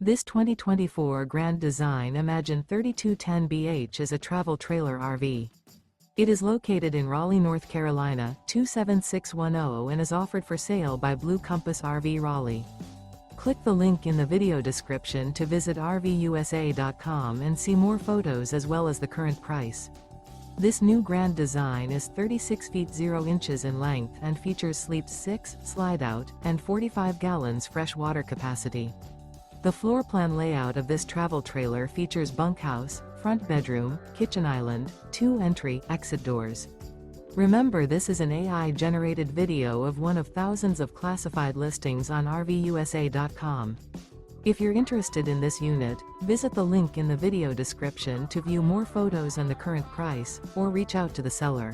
This 2024 Grand Design Imagine 3210BH is a travel trailer RV. It is located in Raleigh, North Carolina, 27610 and is offered for sale by Blue Compass RV Raleigh. Click the link in the video description to visit RVUSA.com and see more photos as well as the current price. This new Grand Design is 36 feet 0 inches in length and features sleeps 6, slide-out, and 45 gallons fresh water capacity. The floor plan layout of this travel trailer features bunkhouse, front bedroom, kitchen island, 2 entry/exit doors. Remember, this is an AI-generated video of one of thousands of classified listings on RVUSA.com. If you're interested in this unit, visit the link in the video description to view more photos and the current price, or reach out to the seller.